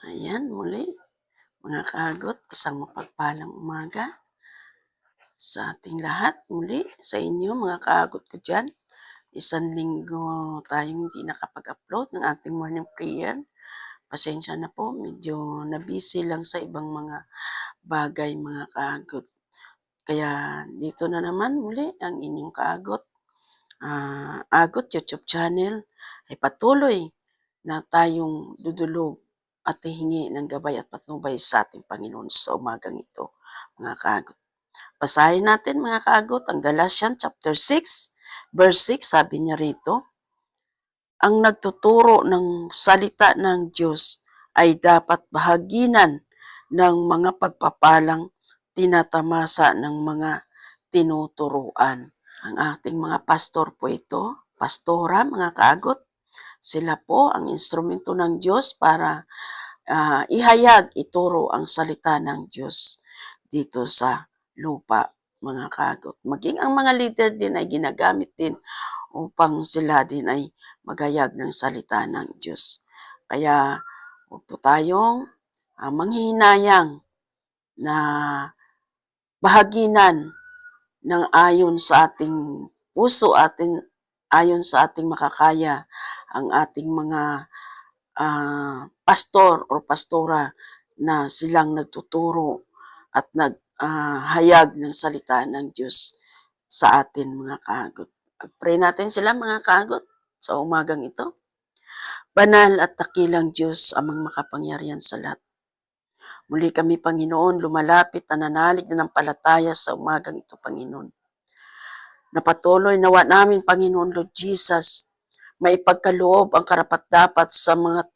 Ayan, muli, mga kaagot, isang mapagpalang umaga sa ating lahat. Muli, sa inyo, mga kaagot ko dyan. Isang linggo tayong hindi nakapag-upload ng ating morning prayer. Pasensya na po, medyo nabisi lang sa ibang mga bagay, mga kaagot. Kaya dito na naman muli ang inyong kaagot. Agot YouTube channel ay patuloy na tayong dudulog at hihingi ng gabay at patnubay sa ating Panginoon sa umagang ito, mga kaagot. Basahin natin, mga kaagot, ang Galatians chapter 6, verse 6, sabi niya rito, ang nagtuturo ng salita ng Diyos ay dapat bahaginan ng mga pagpapalang tinatamasa ng mga tinuturuan. Ang ating mga pastor po ito, pastora, mga kaagot, sila po ang instrumento ng Diyos para ihayag, ituro ang salita ng Diyos dito sa lupa, mga kaagot. Maging ang mga leader din ay ginagamit din upang sila din ay maghayag ng salita ng Diyos. Kaya huwag po tayong manghihinayang na bahaginan ng ayon sa ating puso, ayon sa ating makakaya, ang ating mga pastor o pastora na silang nagtuturo at naghayag ng salita ng Diyos sa atin, mga kaagot. Pag-pray natin sila, mga kaagot, sa umagang ito. Banal at dakilang Diyos, amang makapangyarihan sa lahat. Muli kami, Panginoon, lumalapit na nanalig na ng palataya sa umagang ito, Panginoon. Napatuloy nawa namin, Panginoon Lord Jesus, maipagkaloob ang karapat-dapat sa mga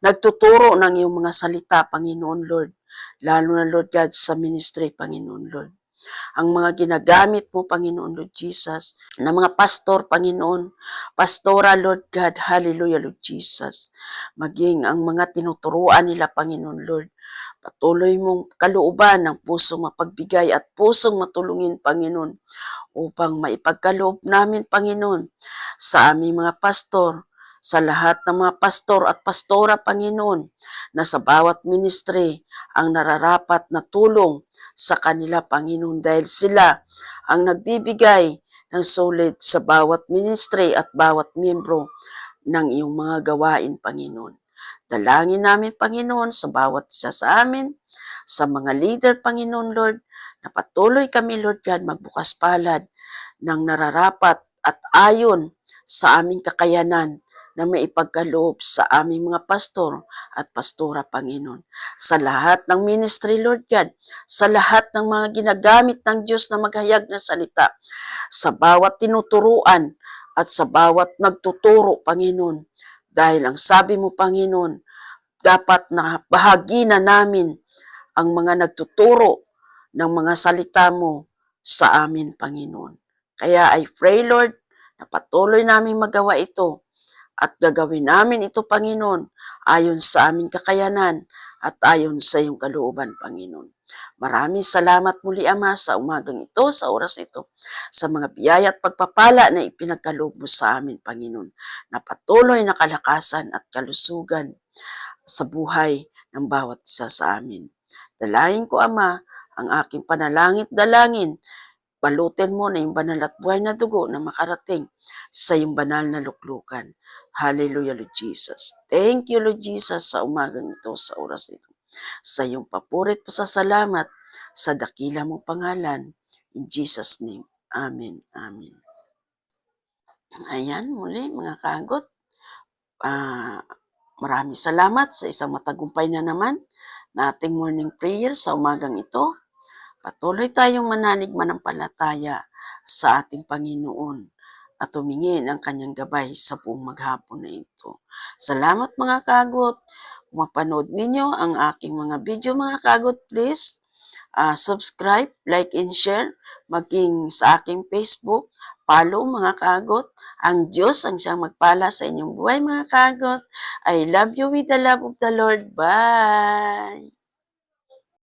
nagtuturo ng iyong mga salita, Panginoon Lord. Lalo na, Lord God, sa ministry, Panginoon Lord. Ang mga ginagamit mo, Panginoon Lord Jesus, na mga pastor, Panginoon, pastora, Lord God, hallelujah, Lord Jesus. Maging ang mga tinuturuan nila, Panginoon Lord, patuloy mong kalooban ng pusong mapagbigay at pusong matulungin, Panginoon, upang maipagkaloob namin, Panginoon, sa aming mga pastor, sa lahat ng mga pastor at pastora, Panginoon, na sa bawat ministry ang nararapat na tulong sa kanila, Panginoon, dahil sila ang nagbibigay ng solid sa bawat ministry at bawat miyembro ng iyong mga gawain, Panginoon. Dalangin namin, Panginoon, sa bawat isa sa amin, sa mga leader, Panginoon Lord, na patuloy kami, Lord God, magbukas palad ng nararapat at ayon sa aming kakayanan na maipagkaloob sa aming mga pastor at pastora, Panginoon. Sa lahat ng ministry, Lord God, sa lahat ng mga ginagamit ng Diyos na maghayag na salita, sa bawat tinuturuan at sa bawat nagtuturo, Panginoon. Dahil ang sabi mo, Panginoon, dapat na bahagi na namin ang mga nagtuturo ng mga salita mo sa amin, Panginoon. Kaya I pray, Lord, na patuloy namin magawa ito at gagawin namin ito, Panginoon, ayon sa aming kakayanan at ayon sa iyong kalooban, Panginoon. Maraming salamat muli, Ama, sa umagang ito, sa oras ito, sa mga biyaya at pagpapala na ipinagkaloob mo sa amin, Panginoon, na patuloy na kalakasan at kalusugan sa buhay ng bawat isa sa amin. Dalahin ko, Ama, ang aking panalangin, dalangin, balutin mo na yung banal at buhay na dugo na makarating sa yung banal na luklukan. Hallelujah, Lord Jesus. Thank you, Lord Jesus, sa umagang ito, sa oras ito. Sa iyong papurit pasasalamat sa dakila mong pangalan. In Jesus' name. Amen. Amen. Ayan, muli, mga kaagot. Maraming salamat sa isang matagumpay na naman na ating morning prayer sa umagang ito. Patuloy tayong mananig manampalataya sa ating Panginoon at tumingin ang kanyang gabay sa buong maghapon na ito. Salamat, mga kaagot. Kung mapanood ninyo ang aking mga video, mga kaagot, please subscribe, like, and share. Maging sa aking Facebook, follow, mga kaagot. Ang Diyos ang siyang magpala sa inyong buhay, mga kaagot. I love you with the love of the Lord. Bye!